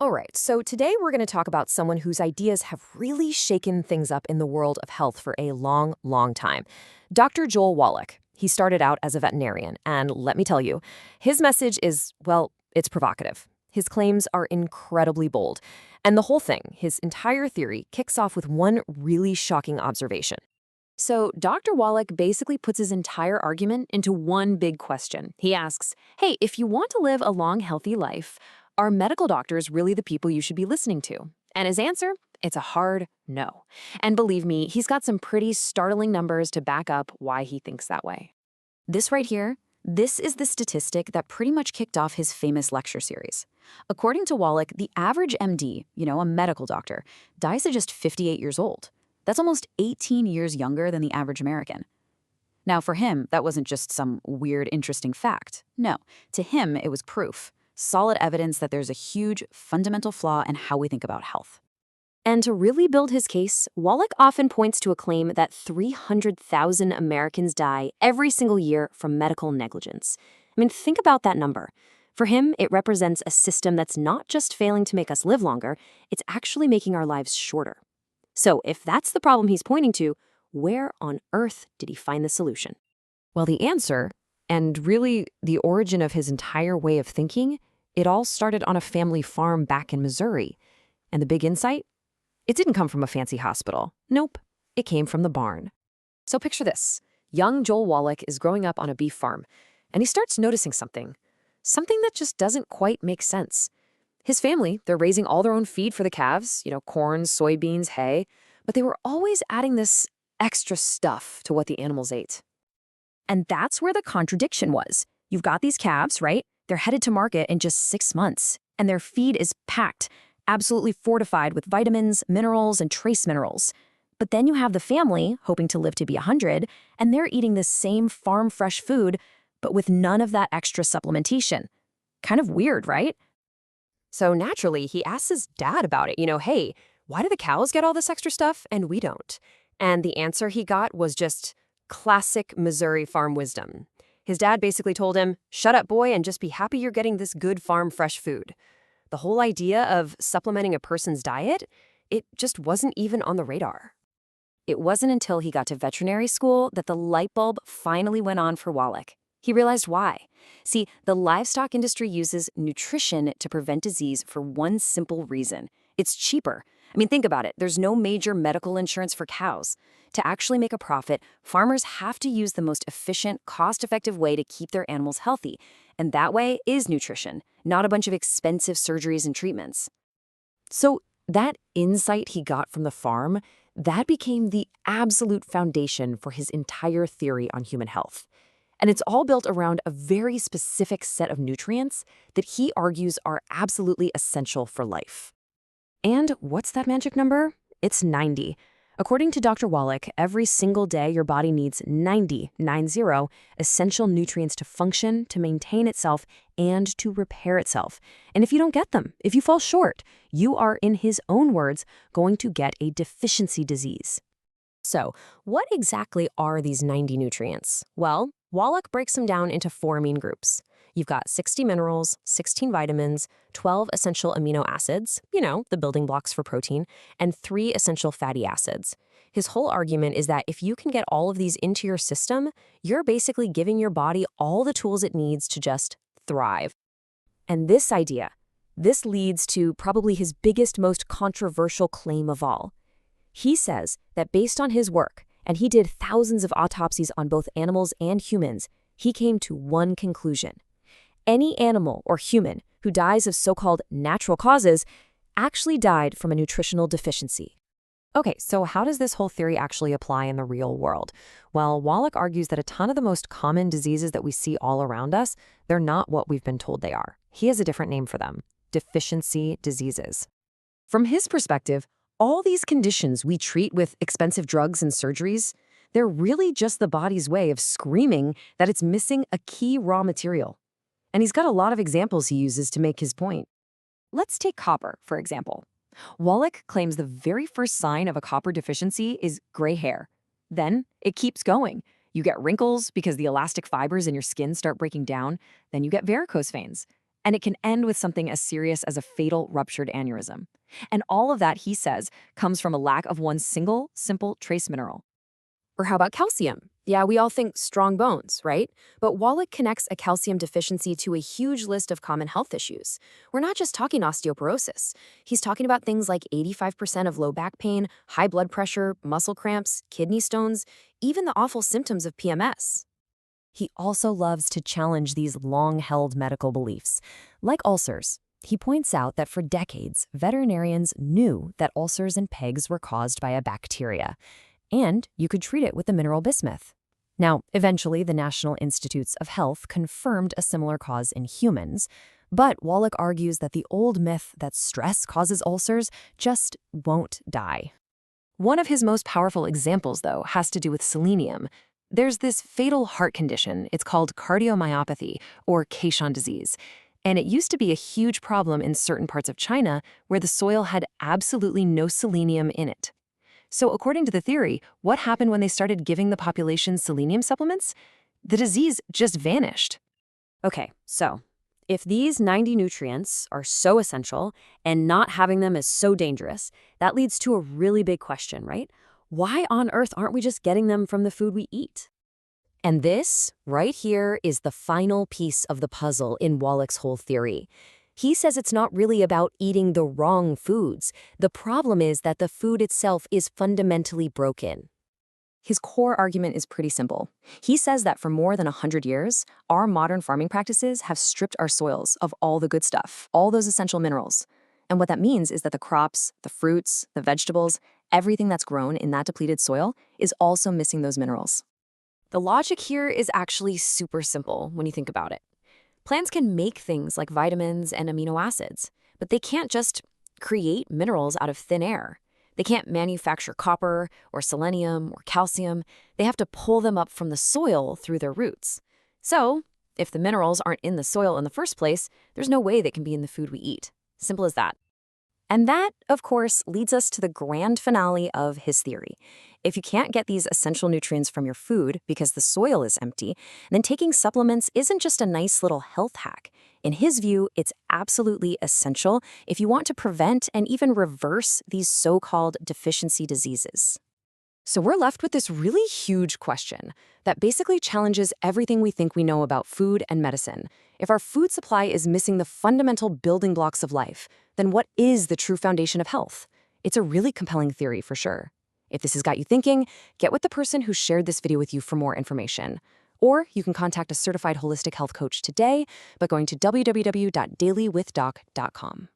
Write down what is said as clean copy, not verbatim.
All right, so today we're going to talk about someone whose ideas have really shaken things up in the world of health for a long, long time. Dr. Joel Wallach. He started out as a veterinarian, and let me tell you, his message is, well, it's provocative. His claims are incredibly bold. And the whole thing, his entire theory, kicks off with one really shocking observation. So, Dr. Wallach basically puts his entire argument into one big question. He asks, hey, if you want to live a long, healthy life, are medical doctors really the people you should be listening to? And his answer? It's a hard no. And believe me, he's got some pretty startling numbers to back up why he thinks that way. This right here, this is the statistic that pretty much kicked off his famous lecture series. According to Wallach, the average MD, a medical doctor, dies at just 58 years old. That's almost 18 years younger than the average American. Now, for him, that wasn't just some weird, interesting fact. No, to him, it was proof. Solid evidence that there's a huge, fundamental flaw in how we think about health. And to really build his case, Wallach often points to a claim that 300,000 Americans die every single year from medical negligence. I mean, think about that number. For him, it represents a system that's not just failing to make us live longer, it's actually making our lives shorter. So if that's the problem he's pointing to, where on earth did he find the solution? Well, the answer, and really the origin of his entire way of thinking, it all started on a family farm back in Missouri. And the big insight? It didn't come from a fancy hospital. Nope, it came from the barn. So picture this. Young Joel Wallach is growing up on a beef farm, and he starts noticing something that just doesn't quite make sense. His family, they're raising all their own feed for the calves, corn, soybeans, hay, but they were always adding this extra stuff to what the animals ate. And that's where the contradiction was. You've got these calves, right? They're headed to market in just 6 months, and their feed is packed, absolutely fortified with vitamins, minerals, and trace minerals. But then you have the family, hoping to live to be 100, and they're eating the same farm-fresh food, but with none of that extra supplementation. Kind of weird, right? So naturally, he asks his dad about it. Hey, why do the cows get all this extra stuff and we don't? And the answer he got was just classic Missouri farm wisdom. His dad basically told him, shut up, boy, and just be happy you're getting this good farm-fresh food. The whole idea of supplementing a person's diet, it just wasn't even on the radar. It wasn't until he got to veterinary school that the light bulb finally went on for Wallach. He realized why. See, the livestock industry uses nutrition to prevent disease for one simple reason. It's cheaper. I mean, think about it. There's no major medical insurance for cows. To actually make a profit, farmers have to use the most efficient, cost-effective way to keep their animals healthy. And that way is nutrition, not a bunch of expensive surgeries and treatments. So that insight he got from the farm, that became the absolute foundation for his entire theory on human health. And it's all built around a very specific set of nutrients that he argues are absolutely essential for life. And what's that magic number? It's 90. According to Dr. Wallach, every single day your body needs 90 essential nutrients to function, to maintain itself, and to repair itself. And if you don't get them, if you fall short, you are, in his own words, going to get a deficiency disease. So, what exactly are these 90 nutrients? Well, Wallach breaks them down into 4 main groups. You've got 60 minerals, 16 vitamins, 12 essential amino acids, the building blocks for protein, and 3 essential fatty acids. His whole argument is that if you can get all of these into your system, you're basically giving your body all the tools it needs to just thrive. And this idea, this leads to probably his biggest, most controversial claim of all. He says that based on his work, and he did thousands of autopsies on both animals and humans, he came to one conclusion. Any animal or human who dies of so-called natural causes actually died from a nutritional deficiency. Okay, so how does this whole theory actually apply in the real world? Well, Wallach argues that a ton of the most common diseases that we see all around us, they're not what we've been told they are. He has a different name for them: deficiency diseases. From his perspective, all these conditions we treat with expensive drugs and surgeries, they're really just the body's way of screaming that it's missing a key raw material. And he's got a lot of examples he uses to make his point. Let's take copper, for example. Wallach claims the very first sign of a copper deficiency is gray hair. Then it keeps going. You get wrinkles because the elastic fibers in your skin start breaking down. Then you get varicose veins. And it can end with something as serious as a fatal ruptured aneurysm. And all of that, he says, comes from a lack of one single, simple trace mineral. Or how about calcium? Yeah, we all think strong bones, right? But Wallach connects a calcium deficiency to a huge list of common health issues. We're not just talking osteoporosis. He's talking about things like 85% of low back pain, high blood pressure, muscle cramps, kidney stones, even the awful symptoms of PMS. He also loves to challenge these long-held medical beliefs, like ulcers. He points out that for decades, veterinarians knew that ulcers and pegs were caused by a bacteria, and you could treat it with the mineral bismuth. Now, eventually, the National Institutes of Health confirmed a similar cause in humans, but Wallach argues that the old myth that stress causes ulcers just won't die. One of his most powerful examples, though, has to do with selenium. There's this fatal heart condition. It's called cardiomyopathy, or Caisson disease. And it used to be a huge problem in certain parts of China where the soil had absolutely no selenium in it. So according to the theory, what happened when they started giving the population selenium supplements? The disease just vanished. Okay, so if these 90 nutrients are so essential and not having them is so dangerous, that leads to a really big question, right? Why on earth aren't we just getting them from the food we eat? And this, right here, is the final piece of the puzzle in Wallach's whole theory. He says it's not really about eating the wrong foods. The problem is that the food itself is fundamentally broken. His core argument is pretty simple. He says that for more than 100 years, our modern farming practices have stripped our soils of all the good stuff, all those essential minerals. And what that means is that the crops, the fruits, the vegetables, everything that's grown in that depleted soil is also missing those minerals. The logic here is actually super simple when you think about it. Plants can make things like vitamins and amino acids, but they can't just create minerals out of thin air. They can't manufacture copper or selenium or calcium. They have to pull them up from the soil through their roots. So, if the minerals aren't in the soil in the first place, there's no way they can be in the food we eat. Simple as that. And that, of course, leads us to the grand finale of his theory. If you can't get these essential nutrients from your food because the soil is empty, then taking supplements isn't just a nice little health hack. In his view, it's absolutely essential if you want to prevent and even reverse these so-called deficiency diseases. So we're left with this really huge question that basically challenges everything we think we know about food and medicine. If our food supply is missing the fundamental building blocks of life, then what is the true foundation of health? It's a really compelling theory for sure. If this has got you thinking, get with the person who shared this video with you for more information. Or you can contact a certified holistic health coach today by going to www.dailywithdoc.com.